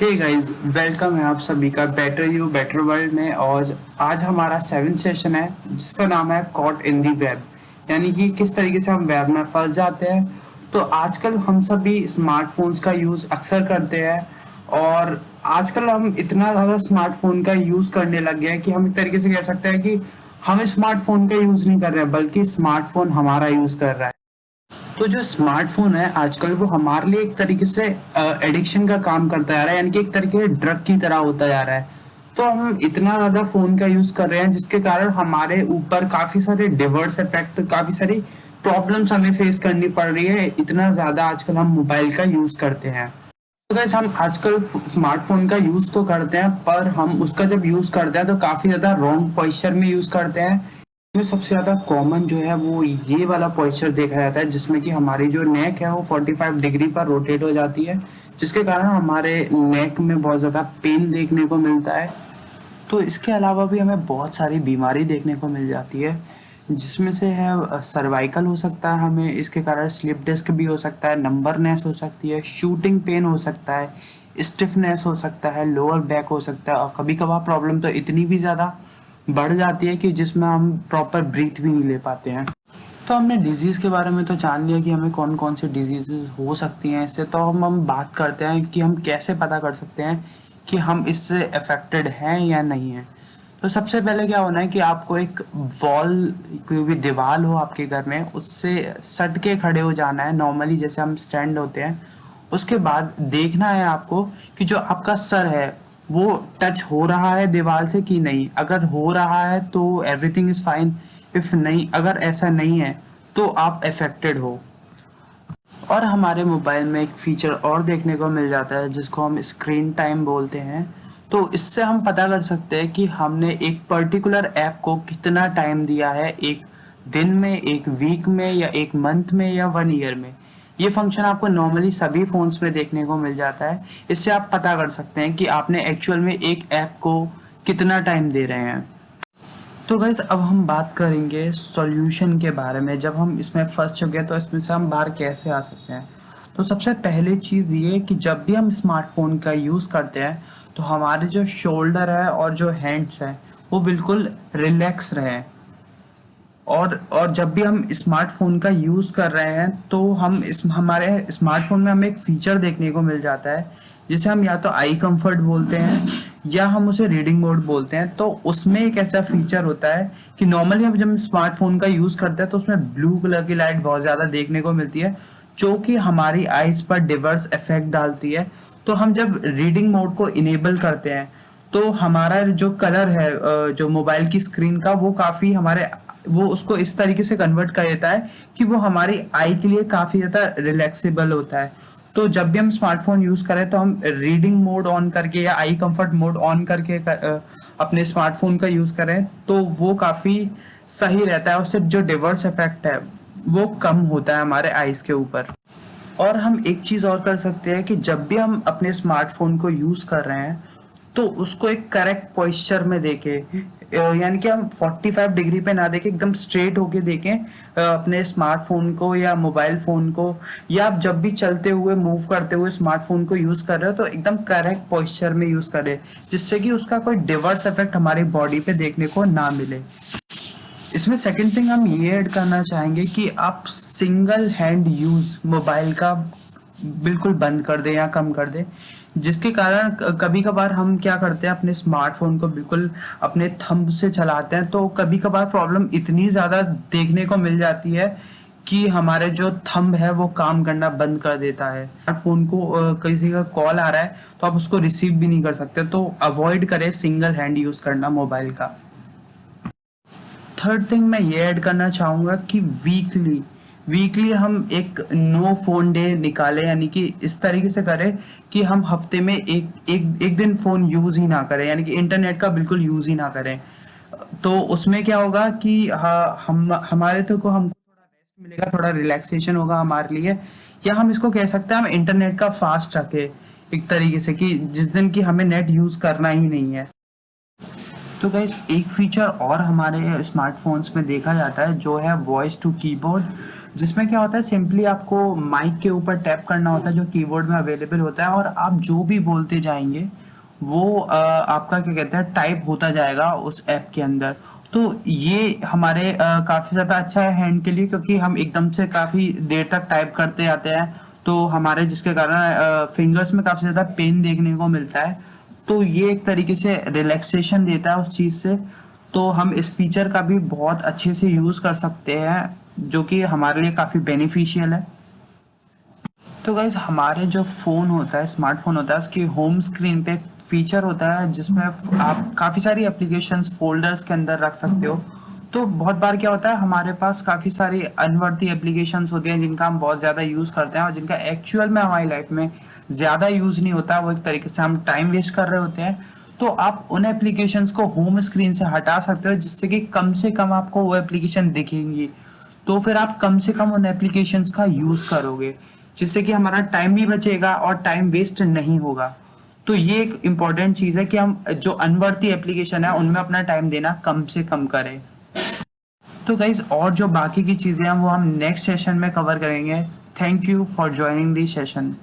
Hey guys, welcome है आप सभी का बेटर यू बेटर वर्ल्ड में। और आज हमारा 7th सेशन है जिसका नाम है कॉट इन दी वेब, यानी कि किस तरीके से हम वेब में फंस जाते हैं। तो आजकल हम सभी स्मार्टफोन्स का यूज़ अक्सर करते हैं, और आजकल हम इतना ज़्यादा स्मार्टफोन का यूज़ करने लग गए हैं कि हम एक तरीके से कह सकते हैं कि हम स्मार्टफोन का यूज़ नहीं कर रहे हैं बल्कि स्मार्टफोन हमारा यूज़ कर रहा है। तो जो स्मार्टफोन है आजकल वो हमारे लिए एक तरीके से एडिक्शन का काम करता जा रहा है, यानी कि एक तरीके से ड्रग की तरह होता जा रहा है। तो हम इतना ज्यादा फोन का यूज कर रहे हैं जिसके कारण हमारे ऊपर काफी सारे डिवर्स इफेक्ट, काफी सारी प्रॉब्लम्स हमें फेस करनी पड़ रही है। इतना ज्यादा आजकल हम मोबाइल का यूज करते हैं। तो guys, हम आजकल स्मार्टफोन का यूज तो करते हैं, पर हम उसका जब यूज करते हैं तो काफी ज्यादा रॉन्ग पोस्चर में यूज करते हैं। इसमें सबसे ज्यादा कॉमन जो है वो ये वाला पोस्चर देखा जाता है, जिसमें कि हमारी जो नेक है वो 45 डिग्री पर रोटेट हो जाती है, जिसके कारण हमारे नेक में बहुत ज्यादा पेन देखने को मिलता है। तो इसके अलावा भी हमें बहुत सारी बीमारी देखने को मिल जाती है, जिसमें से है सर्वाइकल हो सकता है, हमें इसके कारण स्लिप डिस्क भी हो सकता है, नंबरनेस हो सकती है, शूटिंग पेन हो सकता है, स्टिफनेस हो सकता है, लोअर बैक हो सकता है, और कभी कभार प्रॉब्लम तो इतनी भी ज़्यादा बढ़ जाती है कि जिसमें हम प्रॉपर ब्रीथ भी नहीं ले पाते हैं। तो हमने डिजीज़ के बारे में तो जान लिया कि हमें कौन कौन सी डिजीज़ हो सकती हैं इससे। तो हम बात करते हैं कि हम कैसे पता कर सकते हैं कि हम इससे अफेक्टेड हैं या नहीं हैं। तो सबसे पहले क्या होना है कि आपको एक वॉल, कोई भी दीवार हो आपके घर में, उससे सट के खड़े हो जाना है, नॉर्मली जैसे हम स्टैंड होते हैं। उसके बाद देखना है आपको कि जो आपका सर है वो टच हो रहा है दीवार से कि नहीं। अगर हो रहा है तो एवरीथिंग इज फाइन, इफ नहीं, अगर ऐसा नहीं है तो आप अफेक्टेड हो। और हमारे मोबाइल में एक फीचर और देखने को मिल जाता है जिसको हम स्क्रीन टाइम बोलते हैं। तो इससे हम पता कर सकते हैं कि हमने एक पर्टिकुलर ऐप को कितना टाइम दिया है, एक दिन में, एक वीक में, या एक मंथ में, या 1 ईयर में। ये फंक्शन आपको नॉर्मली सभी फोन्स में देखने को मिल जाता है। इससे आप पता कर सकते हैं कि आपने एक्चुअल में एक ऐप को कितना टाइम दे रहे हैं। तो गाइस, अब हम बात करेंगे सॉल्यूशन के बारे में। जब हम इसमें फंस चुके हैं तो इसमें से हम बाहर कैसे आ सकते हैं। तो सबसे पहले चीज़ ये कि जब भी हम स्मार्टफोन का यूज़ करते हैं तो हमारे जो शोल्डर है और जो हैंड्स हैं वो बिल्कुल रिलैक्स रहें। और जब भी हम स्मार्टफोन का यूज़ कर रहे हैं तो हम इस हमारे स्मार्टफोन में हमें एक फीचर देखने को मिल जाता है जिसे हम या तो आई कंफर्ट बोलते हैं या हम उसे रीडिंग मोड बोलते हैं। तो उसमें एक ऐसा फीचर होता है कि नॉर्मली हम जब स्मार्टफोन का यूज़ करते हैं तो उसमें ब्लू कलर की लाइट बहुत ज़्यादा देखने को मिलती है, जो कि हमारी आइज पर डिवर्स इफेक्ट डालती है। तो हम जब रीडिंग मोड को इनेबल करते हैं तो हमारा जो कलर है जो मोबाइल की स्क्रीन का, वो काफ़ी हमारे, वो उसको इस तरीके से कन्वर्ट कर देता है कि वो हमारी आई के लिए काफ़ी ज़्यादा रिलैक्सेबल होता है। तो जब भी हम स्मार्टफोन यूज़ करें तो हम रीडिंग मोड ऑन करके या आई कंफर्ट मोड ऑन करके अपने स्मार्टफोन का यूज़ करें तो वो काफ़ी सही रहता है। उससे जो डिवर्स इफेक्ट है वो कम होता है हमारे आईज के ऊपर। और हम एक चीज़ और कर सकते हैं कि जब भी हम अपने स्मार्टफोन को यूज़ कर रहे हैं तो उसको एक करेक्ट पोस्चर में देखें, यानी कि हम 45 डिग्री पे ना देखें, एकदम स्ट्रेट होके देखें अपने स्मार्टफोन को या मोबाइल फ़ोन को। या आप जब भी चलते हुए, मूव करते हुए स्मार्टफोन को यूज़ कर रहे हो तो एकदम करेक्ट पोस्चर में यूज़ करें, जिससे कि उसका कोई डिवर्स इफेक्ट हमारी बॉडी पे देखने को ना मिले। इसमें सेकंड थिंग हम ये ऐड करना चाहेंगे कि आप सिंगल हैंड यूज़ मोबाइल का बिल्कुल बंद कर दें या कम कर दें, जिसके कारण कभी कभार हम क्या करते हैं, अपने स्मार्टफोन को बिल्कुल अपने थंब से चलाते हैं तो कभी कभार प्रॉब्लम इतनी ज़्यादा देखने को मिल जाती है कि हमारे जो थंब है वो काम करना बंद कर देता है। स्मार्टफोन को किसी का कॉल आ रहा है तो आप उसको रिसीव भी नहीं कर सकते। तो अवॉइड करें सिंगल हैंड यूज़ करना मोबाइल का। थर्ड थिंग मैं ये ऐड करना चाहूँगा कि वीकली वीकली हम एक नो फोन डे निकालें, यानी कि इस तरीके से करें कि हम हफ्ते में एक दिन फोन यूज ही ना करें, यानी कि इंटरनेट का बिल्कुल यूज ही ना करें। तो उसमें क्या होगा कि हम हमारे तो को हमको थोड़ा रेस्ट मिलेगा, थोड़ा रिलैक्सेशन होगा हमारे लिए। या हम इसको कह सकते हैं हम इंटरनेट का फास्ट रखें एक तरीके से, कि जिस दिन की हमें नेट यूज करना ही नहीं है। तो गाइस, एक फीचर और हमारे स्मार्टफोन्स में देखा जाता है जो है वॉइस टू कीबोर्ड। जिसमें क्या होता है, सिंपली आपको माइक के ऊपर टैप करना होता है जो कीबोर्ड में अवेलेबल होता है, और आप जो भी बोलते जाएंगे वो आपका क्या कहते हैं टाइप होता जाएगा उस ऐप के अंदर। तो ये हमारे काफ़ी ज़्यादा अच्छा है हैंड के लिए, क्योंकि हम एकदम से काफ़ी देर तक टाइप करते आते हैं, तो हमारे जिसके कारण फिंगर्स में काफ़ी ज़्यादा पेन देखने को मिलता है। तो ये एक तरीके से रिलैक्सेशन देता है उस चीज़ से। तो हम इस फीचर का भी बहुत अच्छे से यूज़ कर सकते हैं, जो कि हमारे लिए काफ़ी बेनिफिशियल है। तो गाइज हमारे जो फ़ोन होता है, स्मार्टफोन होता है, उसकी होम स्क्रीन पे फीचर होता है जिसमें आप काफ़ी सारी एप्लीकेशंस फोल्डर्स के अंदर रख सकते हो। तो बहुत बार क्या होता है, हमारे पास काफ़ी सारी अनवर्ती एप्लीकेशंस होती हैं जिनका हम बहुत ज़्यादा यूज़ करते हैं और जिनका एक्चुअल में हमारी लाइफ में ज़्यादा यूज़ नहीं होता, वो एक तरीके से हम टाइम वेस्ट कर रहे होते हैं। तो आप उन एप्लीकेशंस को होम स्क्रीन से हटा सकते हो, जिससे कि कम से कम आपको वो एप्लीकेशन दिखेंगी। तो फिर आप कम से कम उन एप्लीकेशंस का यूज़ करोगे, जिससे कि हमारा टाइम भी बचेगा और टाइम वेस्ट नहीं होगा। तो ये एक इम्पॉर्टेंट चीज़ है कि हम जो अनवर्ती एप्लीकेशन है उनमें अपना टाइम देना कम से कम करें। तो गाइज और जो बाकी की चीज़ें हैं वो हम नेक्स्ट सेशन में कवर करेंगे। Thank you for joining the session.